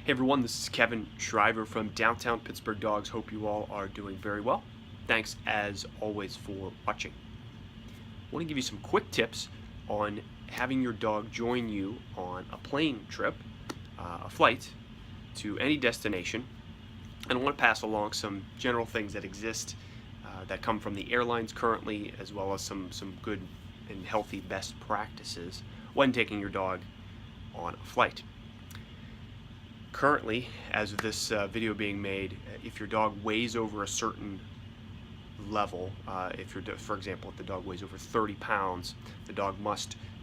Hey everyone, this is Kevin Shriver from Downtown Pittsburgh Dogs. Hope you all are doing very well. Thanks as always for watching. I want to give you some quick tips on having your dog join you on a plane trip, a flight to any destination. And I want to pass along some general things that exist that come from the airlines currently, as well as some good and healthy best practices when taking your dog on a flight. Currently, as of this video being made, if your dog weighs over a certain level, for example, if the dog weighs over 30 pounds, the dog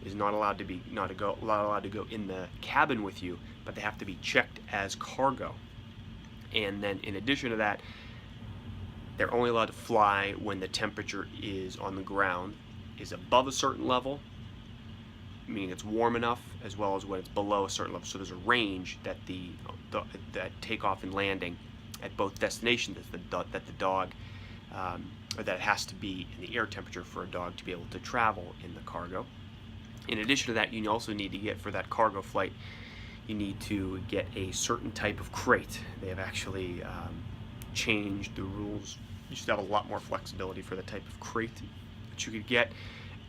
is not allowed to go in the cabin with you, but they have to be checked as cargo. And then in addition to that, they're only allowed to fly when the temperature is on the ground is above a certain level, meaning it's warm enough, as well as when it's below a certain level. So there's a range that that takeoff and landing at both destinations that the dog, or that it has to be in the air temperature for a dog to be able to travel in the cargo. In addition to that, you also need to get, for that cargo flight, you need to get a certain type of crate. They have actually changed the rules. You should have a lot more flexibility for the type of crate that you could get,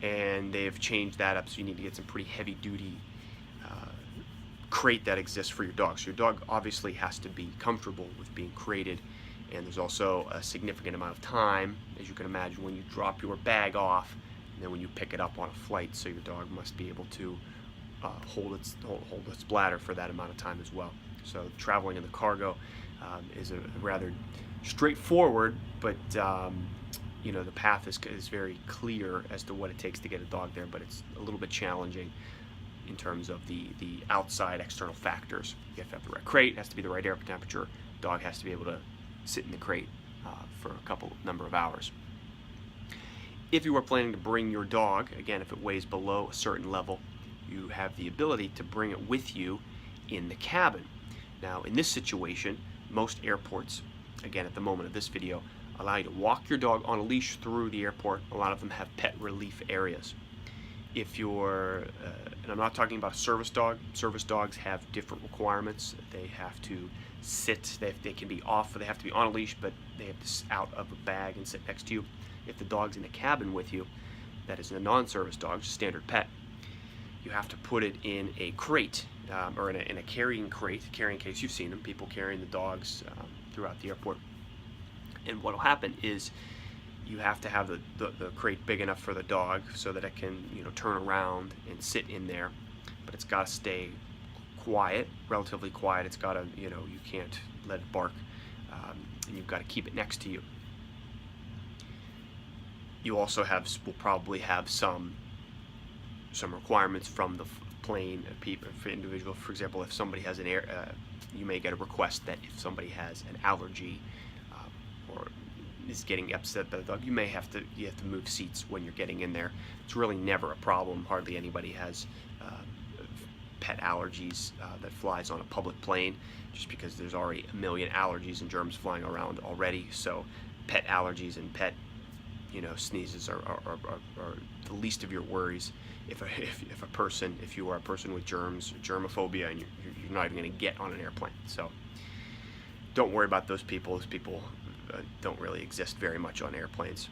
and they have changed that up, so you need to get some pretty heavy duty crate that exists for your dog. So your dog obviously has to be comfortable with being crated, and there's also a significant amount of time, as you can imagine, when you drop your bag off and then when you pick it up on a flight. So your dog must be able to hold its bladder for that amount of time as well. So traveling in the cargo is a rather straightforward, but you know, the path is very clear as to what it takes to get a dog there, but it's a little bit challenging in terms of the outside external factors. You have to have the right crate, it has to be the right air temperature, dog has to be able to sit in the crate for a number of hours. If you are planning to bring your dog, again, if it weighs below a certain level, you have the ability to bring it with you in the cabin. Now, in this situation, most airports, again, at the moment of this video, allow you to walk your dog on a leash through the airport. A lot of them have pet relief areas. If you're, and I'm not talking about a service dog. Service dogs have different requirements. They have to sit, they can be off, they have to be on a leash, but they have to sit out of a bag and sit next to you. If the dog's in the cabin with you, that is a non-service dog, just standard pet, you have to put it in a crate, or in a carrying case. You've seen them, people carrying the dogs throughout the airport. And what will happen is you have to have the crate big enough for the dog so that it can, you know, turn around and sit in there, but it's got to stay quiet, relatively quiet. It's got to, you know, you can't let it bark, and you've got to keep it next to you. You also will probably have some requirements from the plane for individual. For example, if somebody has you may get a request that if somebody has an allergy or is getting upset by the dog, you have to move seats when you're getting in there. It's really never a problem. Hardly anybody has pet allergies that flies on a public plane, just because there's already a million allergies and germs flying around already. So pet allergies and pet, you know, sneezes are the least of your worries. If you are a person with germs, germophobia, and you're not even going to get on an airplane. So don't worry about those people. Those people don't really exist very much on airplanes.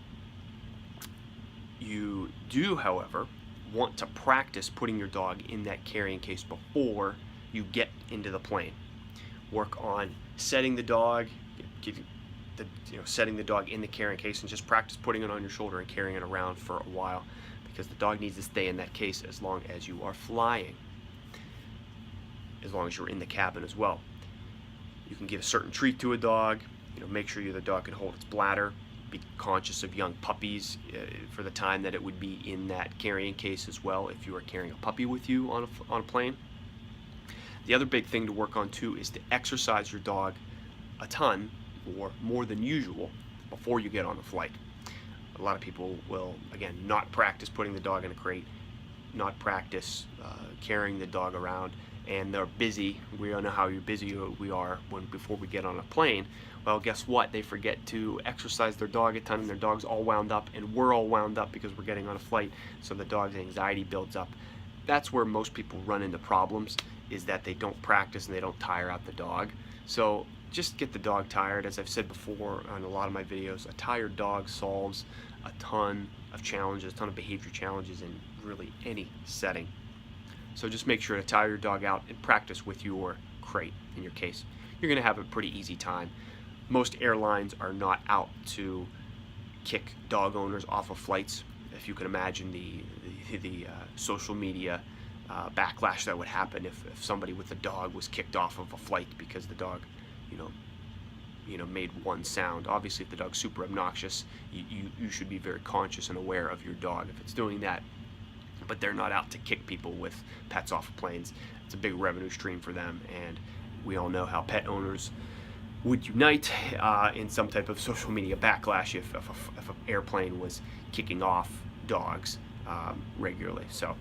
You do, however, want to practice putting your dog in that carrying case before you get into the plane. Work on setting the dog, setting the dog in the carrying case, and just practice putting it on your shoulder and carrying it around for a while, because the dog needs to stay in that case as long as you are flying, as long as you're in the cabin as well. You can give a certain treat to a dog. You know, make sure the dog can hold its bladder. Be conscious of young puppies for the time that it would be in that carrying case as well, if you are carrying a puppy with you on a plane. The other big thing to work on too is to exercise your dog a ton, or more than usual, before you get on the flight. A lot of people will, again, not practice putting the dog in a crate, not practice carrying the dog around, and they're busy. We all know how busy we are before we get on a plane. Well, guess what? They forget to exercise their dog a ton, and their dog's all wound up, and we're all wound up because we're getting on a flight, so the dog's anxiety builds up. That's where most people run into problems, is that they don't practice and they don't tire out the dog. So just get the dog tired. As I've said before on a lot of my videos, a tired dog solves a ton of challenges, a ton of behavior challenges in really any setting. So just make sure to tire your dog out and practice with your crate. In your case, you're going to have a pretty easy time. Most airlines are not out to kick dog owners off of flights. If you can imagine the social media backlash that would happen if somebody with a dog was kicked off of a flight because the dog, made one sound. Obviously, if the dog's super obnoxious, you should be very conscious and aware of your dog if it's doing that. But they're not out to kick people with pets off of planes. It's a big revenue stream for them, and we all know how pet owners would unite in some type of social media backlash if an airplane was kicking off dogs regularly. So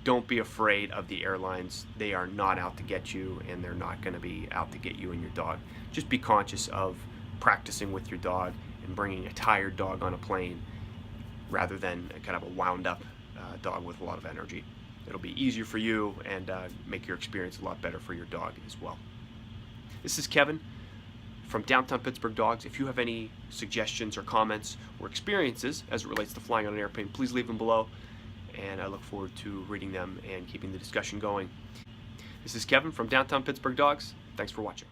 don't be afraid of the airlines. They are not out to get you, and they're not going to be out to get you and your dog. Just be conscious of practicing with your dog and bringing a tired dog on a plane rather than kind of a wound up dog with a lot of energy. It'll be easier for you and make your experience a lot better for your dog as well. This is Kevin from Downtown Pittsburgh Dogs. If you have any suggestions or comments or experiences as it relates to flying on an airplane, please leave them below, and I look forward to reading them and keeping the discussion going. This is Kevin from Downtown Pittsburgh Dogs. Thanks for watching.